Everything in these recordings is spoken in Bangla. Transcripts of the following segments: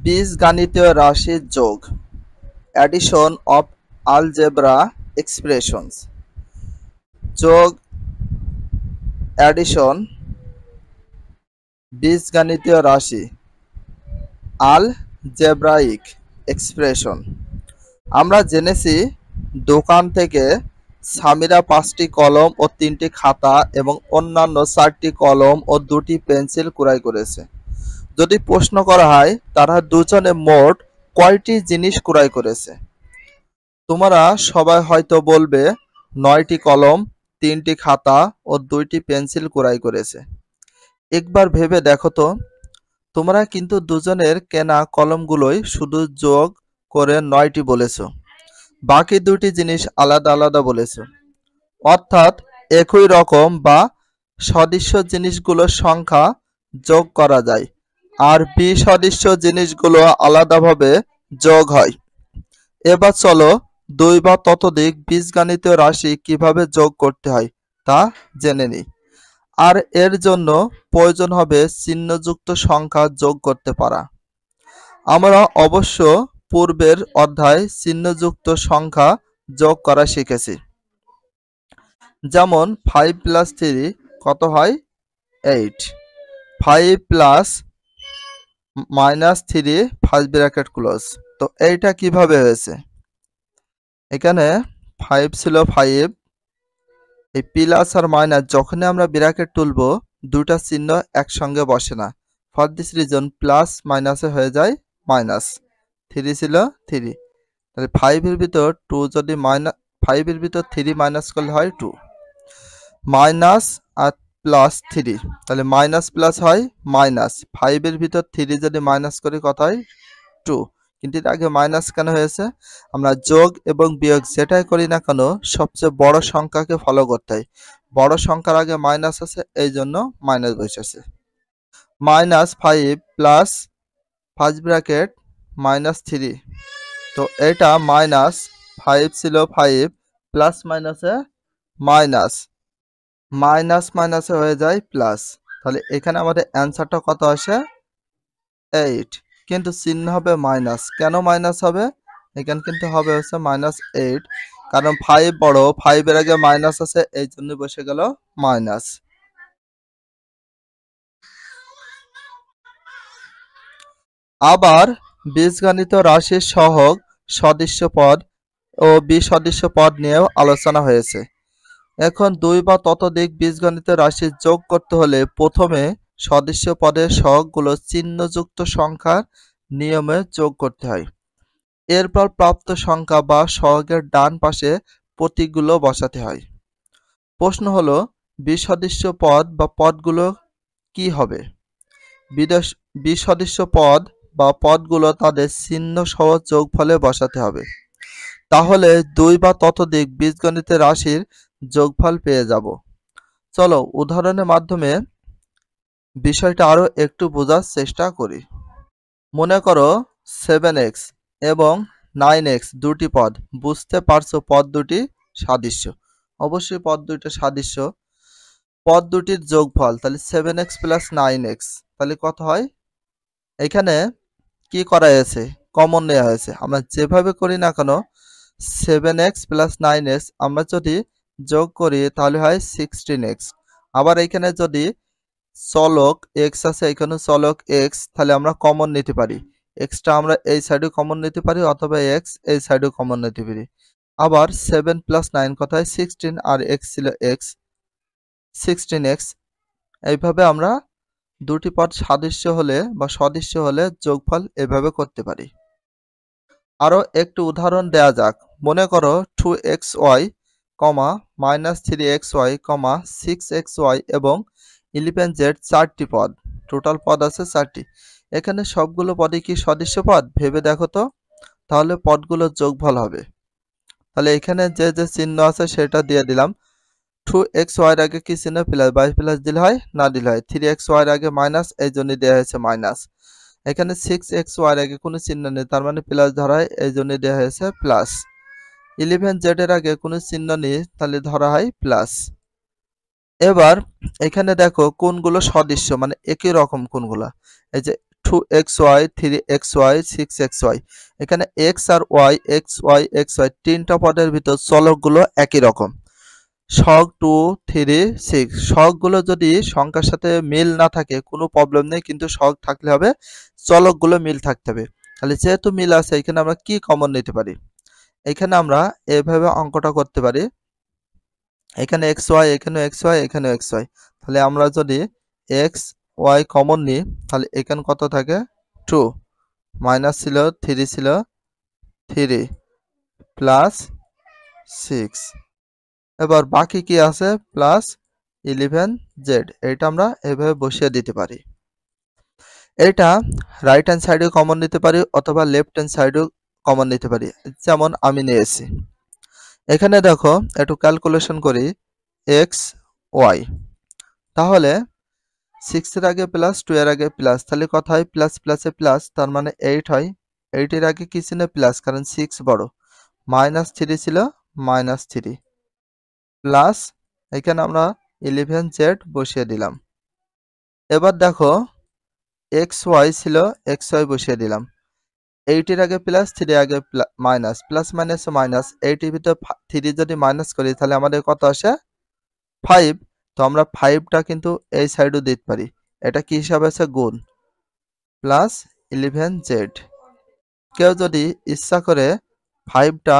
বীজগাণিতীয় রাশির যোগ, অ্যাডিশন অফ আলজেব্রা এক্সপ্রেশনস। যোগ, অ্যাডিশন, বীজগাণিতীয় রাশি, আলজেব্রাইক এক্সপ্রেশন। আমরা জেনেছি দোকান থেকে সামিরা 5টি কলম ও 3টি খাতা এবং অন্যান্য 4টি কলম ও 2টি পেন্সিল ক্রয় করেছে। যদি প্রশ্ন করা হয় তারা দুজনে মোট কয়টি জিনিস ক্রয় করেছে, তোমরা সবাই হয়তো বলবে 9টি কলম, 3টি খাতা ও 2টি পেন্সিল ক্রয় করেছে। একবার ভেবে দেখো তো, তোমরা কিন্তু দুজনের কেনা কলমগুলোই শুধু যোগ করে 9টি বলেছ, বাকি 2টি জিনিস আলাদা আলাদা বলেছ। অর্থাৎ একই রকম বা সদৃশ জিনিসগুলোর সংখ্যা যোগ করা যায় আর বিসদৃশ জিনিসগুলো আলাদাভাবে যোগ হয়। এবার চলো 2 বা ততোধিক বীজগাণিতীয় রাশি কিভাবে যোগ করতে হয় তা জেনে নিই। আর এর জন্য প্রয়োজন হবে চিহ্নযুক্ত সংখ্যা যোগ করতে পারা। আমরা অবশ্য পূর্বের অধ্যায়ে চিহ্নযুক্ত সংখ্যা যোগ করা শিখেছি। যেমন 5 + 3 কত হয়? 8। 5 প্লাস -3 ফার্স্ট ব্র্যাকেট ক্লোজ। তো এইটা কিভাবে হয়েছে? এখানে 5 ছিল 5, এই প্লাস আর মাইনাস যখনই আমরা ব্র্যাকেট তুলব দুটা চিহ্ন একসঙ্গে বসে না। ফর দিস রিজন প্লাস মাইনাসে হয়ে যায় মাইনাস। 3 ছিল 3, তাহলে 5 এর ভিতর 2 যদি 5 এর ভিতর 3 মাইনাস করলে হয় 2। মাইনাস আর প্লাস 3, তাহলে মাইনাস প্লাস হয় মাইনাস। 5 এর ভিতর 3 যদি মাইনাস করি কত হয়? 2। কিন্তু এর আগে মাইনাস কেন হয়েছে? আমরা যোগ এবং বিয়োগ যেটাই করি না কেন সবচেয়ে বড় সংখ্যাকে ফলো করতে হয়। বড় সংখ্যার আগে মাইনাস আছে, এই জন্য মাইনাস বসেছে। -5 প্লাস ফার্স্ট ব্র্যাকেট -3, তো এটা -5 ছিল 5 প্লাস মাইনাসে মাইনাস, মাইনাস মাইনাসে হয়ে যায় প্লাস। তাহলে এখানে আমাদের অ্যান্সারটা কত আসে? 8, কিন্তু চিহ্ন হবে মাইনাস। কেন মাইনাস হবে? এখানে কিন্তু হবে হচ্ছে -8, কারণ 5 বড়, 5 এর আগে মাইনাস আছে, এই জন্য বসে গেল মাইনাস। আবার বীজগণিত রাশির সহগ, সদৃশ্য পদ ও বিসদৃশ্য পদ নিয়েও আলোচনা হয়েছে। এখন 2 বা ততোধিক বীজগণিত রাশি যোগ করতে হলে প্রথমে সদৃশ্য পদের সহগগুলো চিহ্নযুক্ত সংখ্যার নিয়মে যোগ করতে হয়। এরপর প্রাপ্ত সংখ্যা বা সহগের ডান পাশে প্রতীকগুলো বসাতে হয়। প্রশ্ন হলো, বিসদৃশ্য পদ বা পদগুলো কি হবে? বিসদৃশ্য পদ বা পদগুলো তাদের চিহ্ন সহ যোগফলে বসাতে হবে। তাহলে 2 বা ততোধিক বীজগণিতের রাশির যোগফল পেয়ে যাব। চলো উদাহরণের মাধ্যমে বিষয়টা আরো একটু বোঝার চেষ্টা করি। মনে করো 7x এবং 9x দুটি পদ। বুঝতে পারছো পদ দুটি সাদৃশ্য। অবশ্যই পদ দুইটা সাদৃশ্য। পদ দুটির যোগফল তাহলে 7x + 9x, তাহলে কত হয়? এখানে কি করা হয়েছে? কমন নেওয়া হয়েছে। আমরা যেভাবে করি না কেন 7x + 9x আমরা যদি যোগ করি তাহলে হয় 16x। আবার এখানে যদি চলক x আছে, এখানে চলক x, তাহলে আমরা কমন নিতে পারি। xটা আমরা এই সাইডে কমন নিতে পারি অথবা x এই সাইডে কমন নিতে পারি। আবার 7 + 9 কত হয়? 16, আর x ছিল x, 16x। এইভাবে আমরা দুটি পদ সাদৃশ্য হলে বা সদৃশ্য হলে যোগফল এভাবে করতে পারি। আরো একটু উদাহরণ দেয়া যাক। মনে করো 2xy, -3xy, 6xy এবং 11z চারটি পদ। টোটাল পদ আছে 4টি। এখানে সবগুলো পদই কি সদৃশ্য পদ? ভেবে দেখো তো, তাহলে পদগুলোর যোগফল হবে। তাহলে এখানে যে যে চিহ্ন আছে সেটা দিয়ে দিলাম। 2xy এর আগে কি চিহ্ন? প্লাস, বাই প্লাস দিলে হয় না দিলে হয়। 3xy এর আগে মাইনাস, এই জন্য দেওয়া হয়েছে মাইনাস। এখানে 6xy এর আগে কোনো চিহ্ন নেই, তার মানে প্লাস ধরা হয়, এই জন্য দেওয়া হয়েছে প্লাস। 11z এর আগে কোনো চিহ্ন নেই, তাহলে ধরা হয় প্লাস। এবার এখানে দেখো কোনগুলো সদৃশ্য, মানে একই রকম কোনগুলা। এই যে 2xy 3xy 6xy। এখানে x আর y xy তিনটা পদের ভিতর চলকগুলো একই রকম। ছক 2 3 6 ছকগুলো যদি সংখ্যার সাথে মিল না থাকে কোনো প্রবলেম নেই, কিন্তু ছক থাকলে হবে চলকগুলো মিল থাকতে হবে। তাহলে যেহেতু মিল আছে এখানে আমরা কি কমন নিতে পারি? এখানে আমরা এভাবে অঙ্কটা করতে পারি, এখানে xy এখানে xy এখানে xy। তাহলে আমরা যদি xy কমন নিই তাহলে এখানে কত থাকে 2, মাইনাস ছিল 3 ছিল 3 প্লাস 6, এবার বাকি কি আছে প্লাস 11z। এটা আমরা এভাবে বসিয়ে দিতে পারি। এটা রাইট হ্যান্ড সাইডে কমন নিতে পারি অথবা লেফট হ্যান্ড সাইডেও কমন নিতে পারি, যেমন আমি নিয়েছি। এখানে দেখো একটু ক্যালকুলেশন করি এক্স ওয়াই, তাহলে 6 এর আগে প্লাস 2 এর আগে প্লাস, তাহলে কত হয় প্লাস প্লাসে প্লাস, তার মানে 8 হয়। 8 এর আগে কি ছিল প্লাস, কারণ 6 বড়, মাইনাস 3 ছিল মাইনাস 3 প্লাস এখানে আমরা 11z বসিয়ে দিলাম। এবার দেখো xy ছিল xy বসিয়ে দিলাম। 8 এর আগে প্লাস 3 এর আগে মাইনাস, প্লাস মাইনাস মাইনাস, 8 এর ভিতর 3 যদি মাইনাস করি তাহলে আমাদের কত আসে 5। তো আমরা 5টা কিন্তু এই সাইডও দিতে পারি, এটা কি হিসাবে আছে গুণ, প্লাস 11z। কেউ যদি ইচ্ছা করে 5টা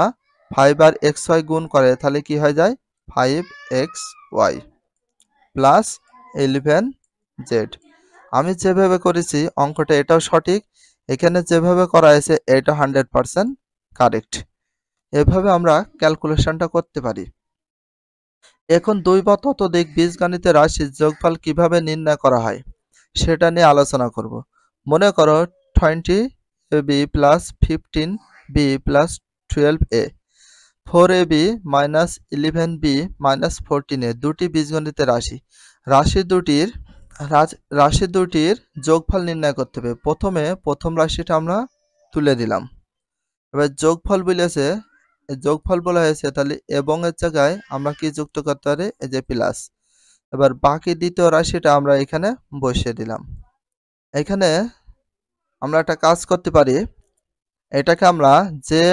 5 আর xy গুণ করে তাহলে কি হয়ে যায় 5xy প্লাস 11z। আমি যেভাবে করেছি অঙ্কটা এটাও সঠিক, এখানে যেভাবে করা হয়েছে এটা 100% কারেক্ট। এভাবে আমরা ক্যালকুলেশনটা করতে পারি। এখন 2 বা ততোধিক বীজগণিতের রাশির যোগফল কিভাবে নির্ণয় করা হয় সেটা নিয়ে আলোচনা করব। মনে করো 20ab plus 15b plus 12a, 4ab minus 11b minus 14a দুটি বীজগণিতের রাশি। রাশি দুটির যোগফল নির্ণয় করতে হবে। প্রথমে প্রথম রাশিটা আমরা তুলে দিলাম, এবার যোগফল বলেছে, যোগফল বলা হয়েছে, তাহলে এবং এর জায়গায় আমরা কি যুক্ত করতে পারি, এই যে প্লাস। এবার বাকি দ্বিতীয় রাশিটা আমরা এখানে বসিয়ে দিলাম। এখানে আমরা একটা কাজ করতে পারি, এটাকে আমরা যে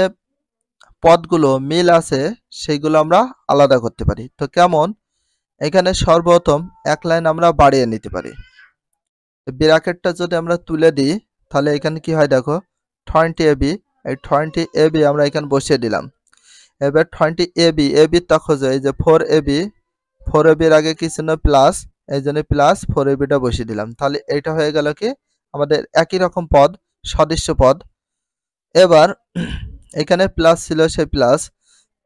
পদগুলো মিল আছে সেইগুলো আমরা আলাদা করতে পারি। তো কেমন, এখানে সর্বপ্রথম এক লাইন আমরা বাড়িয়ে নিতে পারি। ব্র্যাকেটটা যদি আমরা তুলে দিই তাহলে এখানে কি হয় দেখো 20ab, এই 20ab আমরা এখানে বসিয়ে দিলাম। এবার 20ab তা খোঁজো, এই যে 4ab এর আগে কি ছিল প্লাস, এই জন্য প্লাস 4ab বসিয়ে দিলাম। তাহলে এটা হয়ে গেল কি আমাদের একই রকম পদ, সদৃশ্য পদ। এবার এখানে প্লাস ছিল সেই প্লাস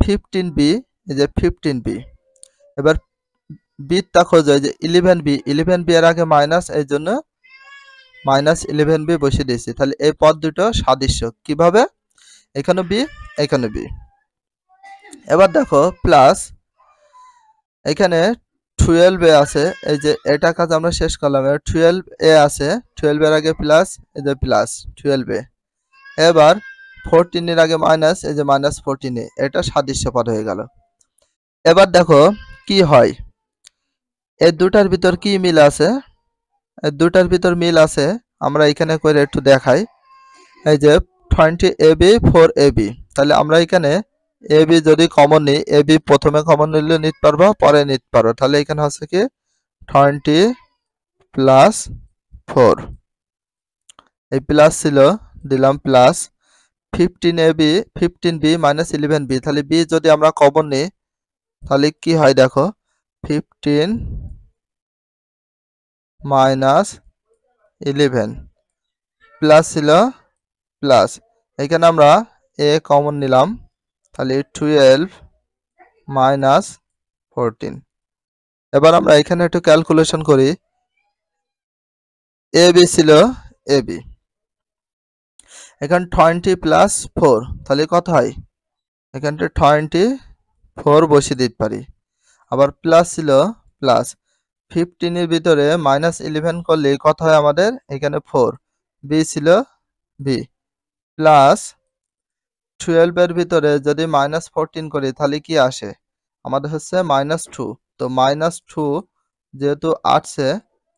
15b, এই যে 15b। এবার বি তা খোঁজো, এই যে 11b এর আগে মাইনাস, এই জন্য মাইনাস 11b বসিয়ে দিয়েছি। তাহলে এই পদ দুটো সাদৃশ্য কিভাবে, এখানে বি এখানে বি। এবার দেখো প্লাস এখানে 12a আছে, এই যে এটা কাজ আমরা শেষ করলাম। এবার 12a আছে, 12 এর আগে প্লাস, এই যে প্লাস 12a। এবার 14 এর আগে মাইনাস, এই যে মাইনাস 14a, এটা সাদৃশ্য পদ হয়ে গেল। এবার দেখো কি হয়, এই দুটার ভিতর কি মিল আছে, এই দুটার ভিতর মিল আছে, আমরা এখানে করে একটু দেখাই। এই যে 20ab 4ab, তাহলে আমরা এখানে ab যদি কমন নিই, ab প্রথমে কমন নিলে নিতে পারবো, পরে নিতে পারবো। তাহলে এখানে হচ্ছে কি 20 প্লাস 4, এই প্লাস ছিল দিলাম প্লাস 15b মাইনাস 11b। তাহলে b যদি আমরা কমন নিই তাহলে কি হয় দেখো 15 মাইনাস 11 প্লাস ছিল প্লাস, এখানে আমরা a কমন নিলাম, তাহলে 12 মাইনাস 14। এবার আমরা এখানে একটু ক্যালকুলেশন করি, ab ছিল ab, এখানে 20 প্লাস 4, তাহলে কত হয়, এখানটা 24 বসিয়ে দিতে পারি। আবার প্লাস ছিল প্লাস 15 এর ভিতরে মাইনাস 11 করলে কত হয় আমাদের, এখানে 4, b ছিল b প্লাস 12 এর ভিতরে যদি মাইনাস 14 করি তাহলে কি আসে আমাদের হচ্ছে -2। তো -2 যেহেতু আসছে,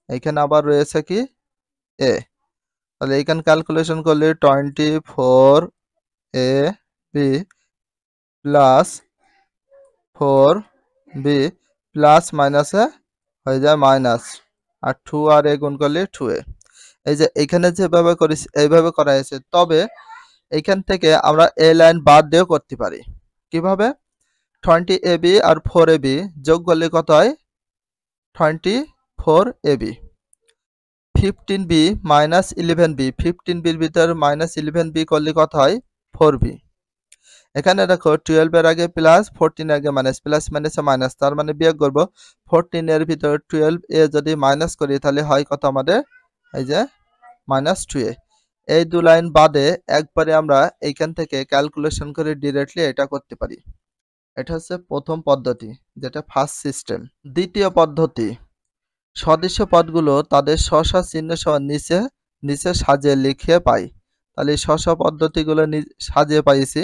এখানে আবার রয়েছে কি a, তাহলে এখানে ক্যালকুলেশন করলে 24ab প্লাস 4b প্লাস মাইনাসে হয়ে যায় মাইনাস, আর 2 আর a গুণ করলে 2a। এই যে এখানে যেভাবে করি এইভাবে করা হয়েছে, তবে এইখান থেকে আমরা এই লাইন বাদ দিয়েও করতে পারি। কিভাবে? 20ab আর 4ab যোগ করলে কত হয়? 24ab। 15b minus 11b, 15b এর ভিতর মাইনাস 11b করলে কত হয়? 4b। এখানে দেখো 12 এর আগে প্লাস, 14 এর আগে মাইনাস, প্লাস মাইনাসে মাইনাস, তার মানে বিয়োগ করব। 14 এর ভিতর 12 এ যদি মাইনাস করি তাহলে হয় কত আমাদের? এই যে মাইনাস 2a। এই দু লাইন বাদে একবারে আমরা এইখান থেকে ক্যালকুলেশন করে ডিরেক্টলি এটা করতে পারি। এটা হচ্ছে প্রথম পদ্ধতি, যেটা ফার্স্ট সিস্টেম। দ্বিতীয় পদ্ধতি, সদৃশ্য পদগুলো তাদের স্ব চিহ্ন সহ নিচে নিচে সাজিয়ে লিখে পাই। তাহলে স্ব পদ্ধতিগুলো সাজিয়ে পাইছি।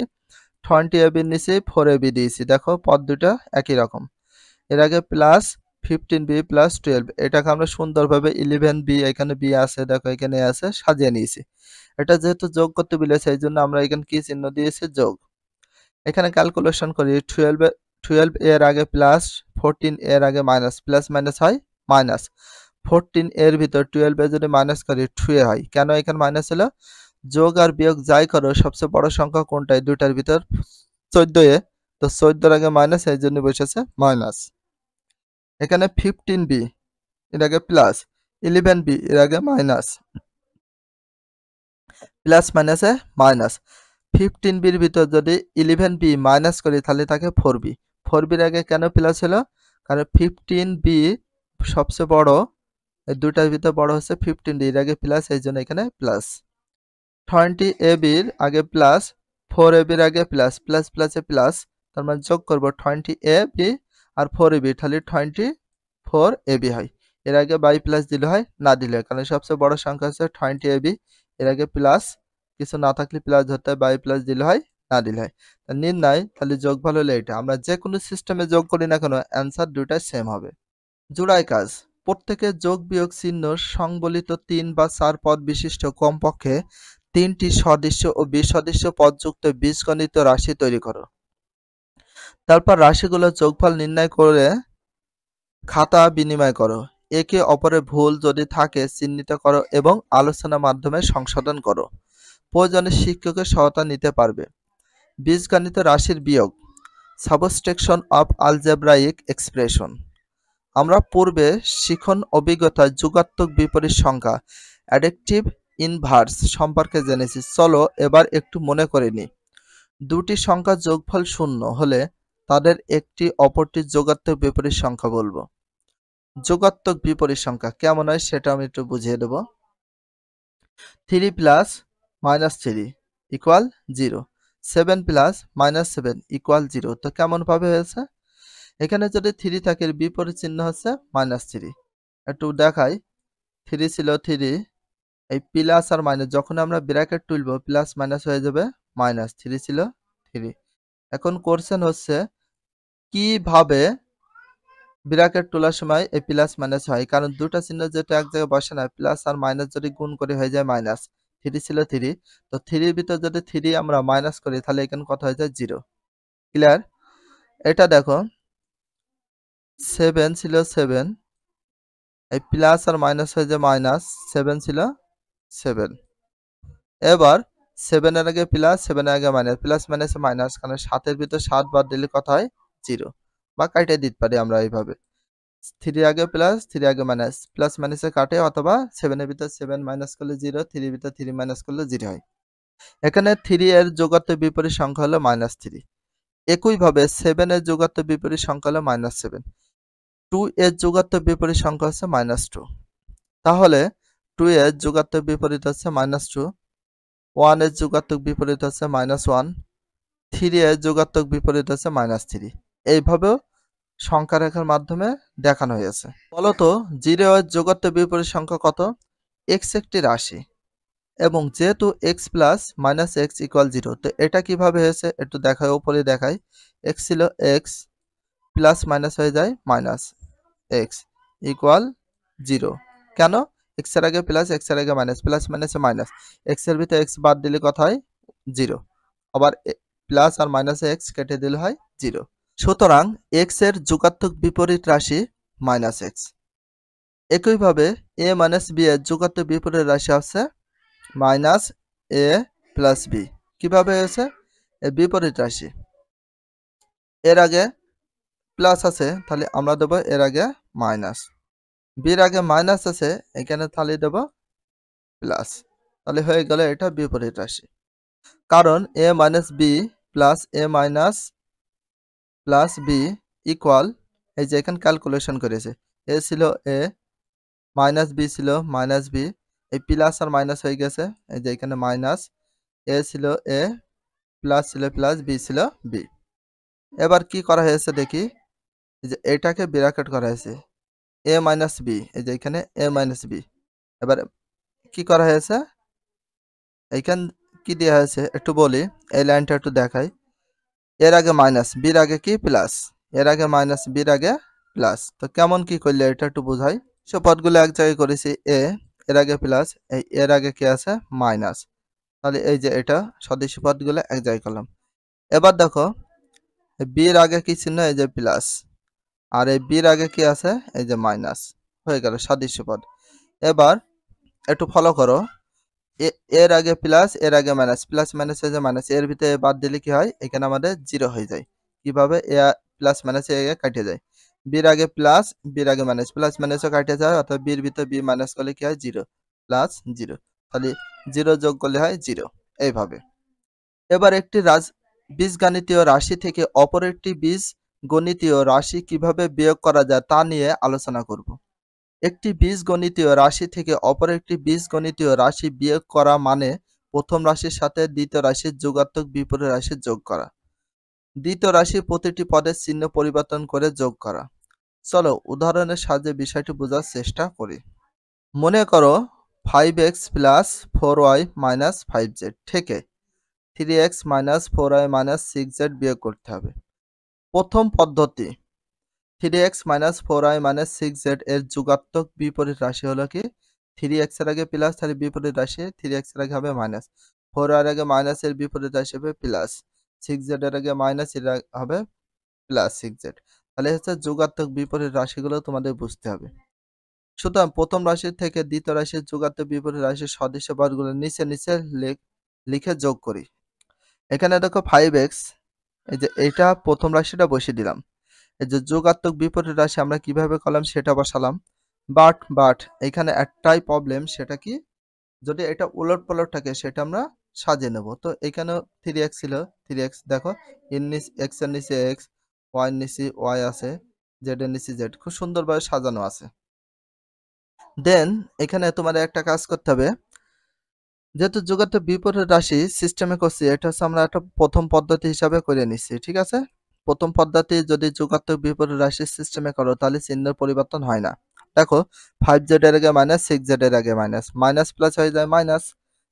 20ab এর নিচে 4ab দিয়েছি, দেখো পদ দুটো একই রকম। এর আগে প্লাস 15b প্লাস 12, এটাকে আমরা সুন্দরভাবে 11b, এখানে b আছে দেখো এখানে আছে, সাজিয়ে নিয়েছি। এটা যেহেতু যোগ করতে বলেছে এই জন্য আমরা এখানে কি চিহ্ন দিয়েছি? যোগ। এখানে ক্যালকুলেশন করি 12 এর আগে প্লাস, 14 এর আগে মাইনাস, প্লাস মাইনাস হয় মাইনাস। 14 এর ভিতর 12 এ যদি মাইনাস করি 2 হয়। কেন এখানে মাইনাস হলো? যোগ আর বিয়োগ যাই করো সবচেয়ে বড় সংখ্যা কোনটা? দুইটার ভিতর 14 এ, তো 14 এর আগে মাইনাস, এই জন্য বসেছে মাইনাস। এখানে 15b এর আগে প্লাস, 11b এর আগে মাইনাস, প্লাস মাইনাসে মাইনাস। 15b এর ভিতর যদি 11b মাইনাস করি তাহলে থাকে 4b। 4b এর আগে কেন প্লাস হলো? কারণ 15b সবচেয়ে বড়, এই দুইটার ভিতর বড় হচ্ছে 15d, এর আগে প্লাস, এই জন্য এখানে প্লাস। 20ab এর আগে প্লাস, 4ab এর আগে প্লাস, প্লাস প্লাসে প্লাস, তার মানে যোগ করব 20ab আর 4ab, তাহলে 24ab হয়। এর আগে বাই প্লাস দিলে হয়, না দিলে হয়, কারণ সবচেয়ে বড় সংখ্যা হচ্ছে 20ab, এর আগে প্লাস কিছু না থাকলে প্লাস ধরতে হয়, বাই প্লাস দিলে হয়, না দিলে হয়। নির্ণয় তাহলে যোগফল হলো এটা। আমরা যে কোনো সিস্টেমে যোগ করি না কেন অ্যান্সার দুটাই সেম হবে। জোড়ায় কাজ, প্রত্যেকের যোগ বিয়োগ চিহ্ন সংবলিত 3 বা 4 পদ বিশিষ্ট কমপক্ষে 3টি সদৃশ্য ও বিসদৃশ্য পদযুক্ত বীজগণিত রাশি তৈরি করো। তারপর রাশিগুলোর যোগফল নির্ণয় করে খাতা বিনিময় করো। একে অপরের ভুল যদি থাকে চিহ্নিত করো এবং আলোচনার মাধ্যমে সংশোধন করো। প্রয়োজনে শিক্ষকের সহায়তা নিতে পারবে। বীজগণিত রাশির বিয়োগ, সাবস্ট্রাকশন অফ আলজেব্রাইক এক্সপ্রেশন। আমরা পূর্বে শিখন অভিজ্ঞতায় যুগাত্মক বিপরীত সংখ্যা অ্যাডেকটিভ ইনভার্স সম্পর্কে জেনেছি। চলো এবার একটু মনে করে নিই। দুটি সংখ্যার যোগফল 0 হলে তাদের একটি অপরটির যোগাত্মক বিপরীত সংখ্যা বলবো। যোগাত্মক বিপরীত সংখ্যা কেমন হয় সেটা আমি একটু বুঝিয়ে দেব। 3 plus minus 3 equal 0, 7 plus minus 7 equal 0। তো কেমন ভাবে হয়েছে? এখানে যদি 3 থাকে বিপরীত চিহ্ন হচ্ছে -3। একটু দেখাই, 3 ছিল 3, এই প্লাস আর মাইনাস যখন আমরা ব্র্যাকেট তুলব প্লাস মাইনাস হয়ে যাবে মাইনাস, 3 ছিল 3। এখন কোশ্চেন হচ্ছে কিভাবে ব্র্যাকেট তোলার সময় এই প্লাস মাইনাস হয়, কারণ দুটো চিহ্ন যেটা এক জায়গায় বসে না, প্লাস আর মাইনাস যদি গুণ করে হয়ে যায় মাইনাস। 3 ছিল 3, তো 3 এর ভিতর যদি 3 আমরা মাইনাস করি তাহলে এখানে কত হয়ে যায়? 0। ক্লিয়ার? এটা দেখো 7 ছিল 7, এই প্লাস আর মাইনাস হয়ে যায় মাইনাস, 7 ছিল 7। এবার 7 এর আগে প্লাস, 7 এর আগে মাইনাস, প্লাস মাইনাসে মাইনাস, কারণ 7 এর ভিতর 7 বাদ দিলে কত হয়? 0, বা কাটে দিতে পারি আমরা এইভাবে। 3 আগে প্লাস, 3 আগে মাইনাস, প্লাস মাইনাসে কাটে, অথবা 7 এর ভিতর 7 মাইনাস করলে 0, 3 এর ভিতর 3 মাইনাস করলে 0 হয়। এখানে 3 এর যোগাত্মক বিপরীত সংখ্যা হলো -3। একইভাবে 7 এর যোগাত্মক বিপরীত সংখ্যা হলো -7। 2 এর যোগাত্মক বিপরীত সংখ্যা হচ্ছে -2। তাহলে 2 এর যোগাত্মক বিপরীত হচ্ছে -2, 1 এর যোগাত্মক বিপরীত হচ্ছে -1, 3 এর যোগাত্মক বিপরীত হচ্ছে -3। এইভাবেও সংখ্যা রেখার মাধ্যমে দেখানো হয়েছে। বলতো 0 এর যোগাত্মক বিপরীত সংখ্যা কত? x একটি রাশি এবং যেহেতু x plus minus x equal 0, তো এটা কিভাবে হয়েছে একটু দেখাই, উপরে দেখাই। x ছিল x প্লাস মাইনাস হয়ে যায় মাইনাস x ইকুয়াল 0। কেন? এক্স এর আগে প্লাস, এক্স এর আগে মাইনাস, প্লাস মাইনাসে মাইনাস, এক্স এর ভিতরে এক্স বাদ দিলে কত হয় 0, আবার প্লাস আর মাইনাসে এক্স কেটে দিলে হয় 0। সুতরাং এক্স এর যোগাত্মক বিপরীত রাশি মাইনাস এক্স। একইভাবে এ মাইনাস বি এর যোগাত্মক বিপরীত রাশি হচ্ছে মাইনাস এ প্লাস বি। কিভাবে হয়েছে? এ বিপরীত রাশি, এর আগে প্লাস আছে তাহলে আমরা দেবো এর আগে মাইনাস, বির আগে মাইনাস আছে এখানে তাহলে দেবো প্লাস, তাহলে হয়ে গেল এটা বিপরীত রাশি। কারণ এ মাইনাস বি প্লাস এ মাইনাস প্লাস বি ইকুয়াল, এই যে এখানে ক্যালকুলেশন করেছে, এ ছিল এ, মাইনাস বি ছিল মাইনাস বি, এই প্লাস আর মাইনাস হয়ে গেছে, এই যে এখানে মাইনাস, এ ছিল এ, প্লাস ছিল প্লাস, বি ছিল বি। এবার কি করা হয়েছে দেখি, এই যে এটাকে ব্র্যাকেট করা হয়েছে এ মাইনাস বি, এই যে এখানে এ মাইনাস বি। এবার কি করা হয়েছে, এইখান কি দেওয়া হয়েছে একটু বলি, এই লাইনটা একটু দেখাই। এর আগে মাইনাস, বির আগে কি প্লাস, এর আগে মাইনাস, বির আগে প্লাস। তো কেমন কি করলে এটা একটু বোঝাই। সব পদগুলো এক জায়গায় করেছি, এ এর আগে প্লাস, এই এর আগে কি আছে মাইনাস, তাহলে এই যে এটা সদস্য পদগুলো এক জায়গায় করলাম। এবার দেখো বির আগে কি চিহ্ন, এই যে প্লাস, আর এই বির আগে কি আছে এই যে মাইনাস, হয়ে গেল সদস্য পদ। এবার একটু ফলো করো, এর আগে প্লাস, এর আগে মাইনাস, প্লাস মাইনাস হয়ে যায় মাইনাস, এর ভিতরে বাদ দিলে কি হয় এখানে আমাদের 0 হয়ে যায়। কিভাবে, এ প্লাস মাইনাস এ কাটে যায়, বির আগে প্লাস, বির আগে মাইনাস, প্লাস মাইনাসও কাটে যায়, অর্থাৎ বির ভিতরে বি মাইনাস করলে কি হয় 0 প্লাস 0, তাহলে 0 যোগ করলে হয় 0, এইভাবে। এবার একটি বীজগণিতীয় রাশি থেকে অপর একটি বীজগণিতীয় রাশি কিভাবে বিয়োগ করা যায় তা নিয়ে আলোচনা করব। একটি বীজগণিতীয় রাশি থেকে অপর একটি বীজগণিতীয় রাশি বিয়োগ করা মানে প্রথম রাশির সাথে দ্বিতীয় রাশির যোগাত্মক বিপরীত রাশি যোগ করা। দ্বিতীয় রাশি প্রতিটি পদের চিহ্ন পরিবর্তন করে যোগ করা। চলো উদাহরণের সাহায্যে বিষয়টি বোঝার চেষ্টা করি। মনে করো 5x plus 4y minus 5z থেকে 3x minus 4y minus 6z বিয়োগ করতে হবে। প্রথম পদ্ধতি, 3x minus 4y minus 6z এর যোগাত্মক বিপরীত রাশি হলো কি 3x এর আগে প্লাস, তাহলে বিপরীত রাশি 3x এর আগে হবে মাইনাস, 4y এর আগে মাইনাস এর বিপরীত রাশি হবে প্লাস, 6z এর আগে মাইনাস এর হবে প্লাস 6z। তাহলে হচ্ছে যোগাত্মক বিপরীত রাশিগুলো তোমাদের বুঝতে হবে। সুতরাং প্রথম রাশি থেকে দ্বিতীয় রাশির যোগাত্মক বিপরীত রাশির সদস্য পদগুলো নিচে নিচে লিখে যোগ করি। এখানে দেখো 5x, এই যে এটা প্রথম রাশিটা বসিয়ে দিলাম, এই যে যোগাত্মক বিপরীত রাশি আমরা কিভাবে করলাম সেটা বসালাম। বাট এখানে একটাই প্রবলেম, সেটা কি যদি এটা উলট পালট থাকে সেটা আমরা সাজিয়ে নেব। তো এখানেও 3x ছিল, 3x দেখো x এর নিচে x, y এর নিচে y আছে, z এর নিচে z, খুব সুন্দরভাবে সাজানো আছে। দেন এখানে তোমাদের একটা কাজ করতে হবে, যেহেতু যোগাত্মক বিপরীত রাশি সিস্টেমে করছি, এটা হচ্ছে আমরা একটা প্রথম পদ্ধতি হিসাবে করে নিচ্ছি, ঠিক আছে। প্রথম পদ্ধতি যদি যোগাত্মক বিপরীত রাশি সিস্টেমে করো তাহলে চিহ্নের পরিবর্তন হয় না। দেখো 5z এর আগে মাইনাস, 6z এর আগে মাইনাস, মাইনাস প্লাস হয়ে যায় মাইনাস,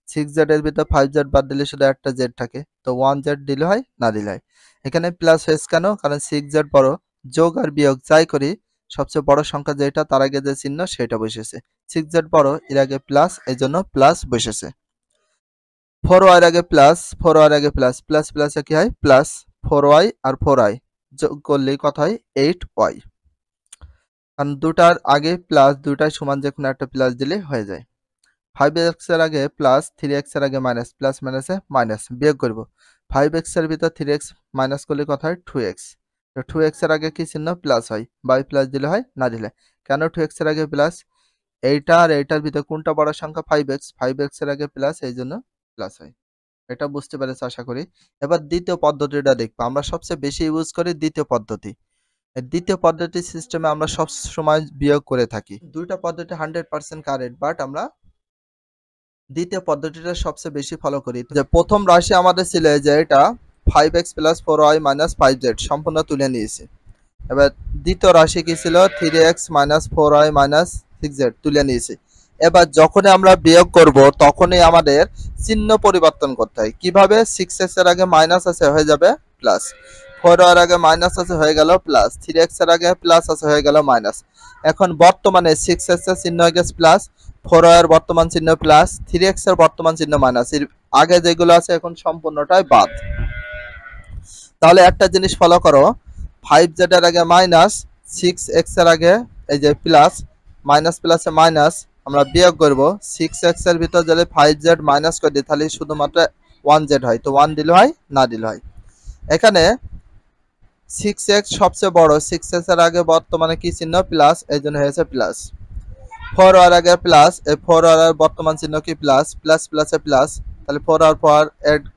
6z এর ভিতর 5z বাদ দিলে শুধু একটা z থাকে, তো 1z দিলে হয় না দিলে হয়। এখানে প্লাস হয়েছে কেন, কারণ 6z বড়, যোগ আর বিয়োগ যাই করি সবচেয়ে বড় সংখ্যা যেটা তার আগে যে চিহ্ন সেটা বসেছে, 6z বড় এর আগে প্লাস, এই জন্য প্লাস বসেছে। 4y এর আগে প্লাস, 4y এর আগে প্লাস, প্লাস প্লাসে কি হয় প্লাস, 4y আর 4y যোগ করলেই কত হয় 8y, কারণ দুটার আগে প্লাস, দুটাই সমান যে কোনো একটা প্লাস দিলে হয়ে যায়। 5x এর আগে প্লাস, 3x এর আগে মাইনাস, প্লাস মাইনাসে মাইনাস, বিয়োগ করব। 5x এর ভিতর 3x মাইনাস করলে কত হয় 2x, তো 2x এর আগে কি চিহ্ন প্লাস হয়, বাই প্লাস দিলে হয় না দিলে। কেন 2x এর আগে প্লাস, এইটা আর এইটার ভিতর কোনটা বড় সংখ্যা 5x, 5x এর আগে প্লাস, এই জন্য প্লাস হয়। এটা বুঝতে পেরেছ আশা করি। এবার দ্বিতীয় পদ্ধতিটা দেখবো, আমরা সবচেয়ে বেশি ইউজ করি দ্বিতীয় পদ্ধতি। দ্বিতীয় পদ্ধতি সিস্টেমে আমরা সব সময় বিয়োগ করে থাকি। দুইটা পদ্ধতি 100% কারেক্ট, বাট আমরা দ্বিতীয় পদ্ধতিটা সবচেয়ে বেশি ফলো করি। যে প্রথম রাশি আমাদের ছিল যে এটা 5x plus 4y minus 5z সম্পূর্ণ তুলে নিয়েছি। এবার দ্বিতীয় রাশি কি ছিল 3x minus 4y minus 6z তুলে নিয়েছি। এবার যখনই আমরা বিয়োগ করব তখনই আমাদের চিহ্ন পরিবর্তন করতে হয়। কিভাবে, 6x এর আগে মাইনাস আছে হয়ে যাবে প্লাস, 4y এর আগে মাইনাস আছে হয়ে গেল প্লাস, 3x এর আগে প্লাস আছে হয়ে গেল মাইনাস। এখন বর্তমানে 6x এর চিহ্ন হয়ে গেছে প্লাস, 4y এর বর্তমান চিহ্ন প্লাস, 3x এর বর্তমান চিহ্ন মাইনাস। এর আগে যেগুলো আছে এখন সম্পূর্ণটাই বাদ। তাহলে একটা জিনিস ফলো করো, 5z এর আগে মাইনাস, 6x এর আগে এই যে প্লাস, মাইনাস প্লাসে মাইনাস আমরা বিয়োগ করব। 6x এর ভিতর যদি 5z মাইনাস করে দিই তাহলে শুধুমাত্র 1z হয়, তো 1 দিলে হয়, না দিলে হয়। এখানে 6x সবচেয়ে বড়, 6x এর আগে বর্তমানে কি চিহ্ন প্লাস, এই জন্য হয়েছে প্লাস। 4y এর আগে প্লাস, এই 4y এর বর্তমান চিহ্ন কি প্লাস, প্লাস প্লাসে প্লাস, তাহলে 4y পর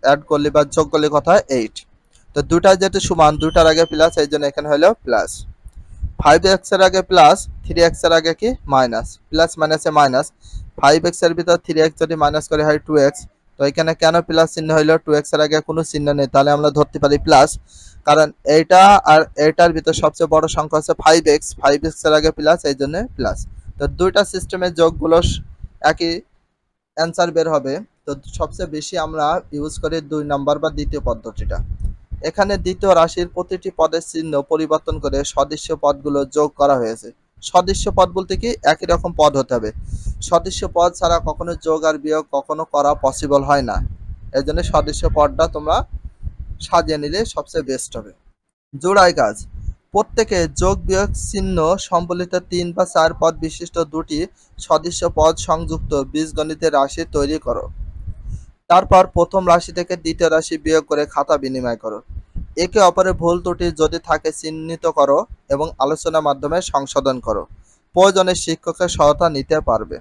অ্যাড করলে বা যোগ করলে কত হয় 8। তো দুটা যেহেতু সমান, দুটার আগে প্লাস, এই জন্য এখানে হলো প্লাস। 5x এর আগে প্লাস, 3x এর আগে কি মাইনাস, প্লাস মাইনাসে মাইনাস। 5x এর ভিতর 3x যদি মাইনাস করে হয় 2x, তো এখানে কেন প্লাস চিহ্ন হইলো, 2x এর আগে কোনো চিহ্ন নেই, তাহলে আমরা ধরতে পারি প্লাস, কারণ এইটা আর এইটার ভিতর সবচেয়ে বড় সংখ্যা হচ্ছে 5x, 5x এর আগে প্লাস, এই জন্য প্লাস। তো দুইটা সিস্টেমের যোগগুলো একই অ্যান্সার বের হবে। তো সবচেয়ে বেশি আমরা ইউজ করি 2 নম্বর বা দ্বিতীয় পদ্ধতিটা। এখানে দ্বিতীয় রাশির প্রতিটি পদের চিহ্ন পরিবর্তন করে সদৃশ্য পদগুলো যোগ করা হয়েছে। সদৃশ্য পদ বলতে কি, একই রকম পদ হতে হবে। সদৃশ্য পদ ছাড়া কখনো যোগ আর বিয়োগ কখনো করা পসিবল হয় না। এই জন্য সদৃশ্য পদটা তোমরা সাজিয়ে নিলে সবচেয়ে বেস্ট হবে। জোড়াই কাজ, প্রত্যেকে যোগ বিয়োগ চিহ্ন সম্বলিত 3 বা 4 পদ বিশিষ্ট দুটি সদৃশ্য পদ সংযুক্ত বীজগণিতের রাশি তৈরি করো। তারপর প্রথম রাশি থেকে দ্বিতীয় রাশি বিয়োগ করে খাতা বিনিময় করো। একে অপরের ভুল ত্রুটি যদি থাকে চিহ্নিত করো এবং আলোচনার মাধ্যমে সংশোধন করো। প্রয়োজনে শিক্ষকের সহায়তা নিতে পারবে।